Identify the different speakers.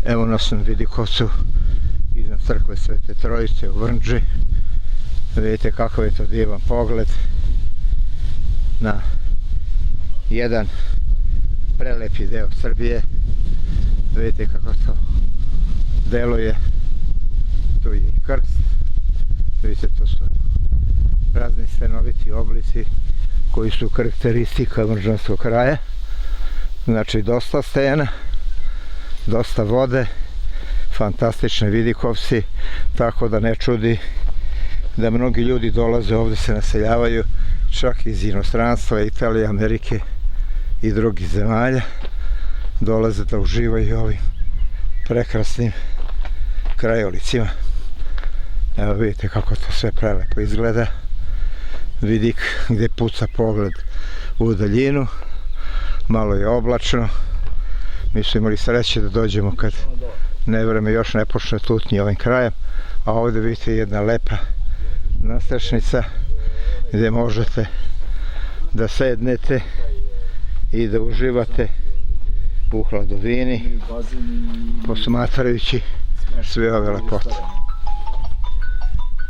Speaker 1: Evo nas na Vidikovcu iznad crkve Svete Trojice u Vrnđi. Vidite kakav je to divan pogled na jedan prelepi deo Srbije. Vidite kako to deluje. Tu je i krst. Vidite, to su razni stenoviti oblici koji su karakteristika vrnđanskog kraja. Znači dosta stena, dosta vode, fantastični Vidikovci, tako da ne čudi da mnogi ljudi dolaze ovde, se naseljavaju čak iz inostranstva, Italije, Amerike i drugih zemalja. Dolaze da uživaju ovim prekrasnim krajolicima. Evo vidite kako to sve prelepo izgleda. Vidik gde puca pogled u daljinu, malo je oblačno. Mi smo imali sreće da dođemo kad nevreme još ne počne tutnji ovim krajem, a ovde vidite jedna lepa nastrešnica gde možete da sednete i da uživate u hladovini posmatrajući sve ove lepote.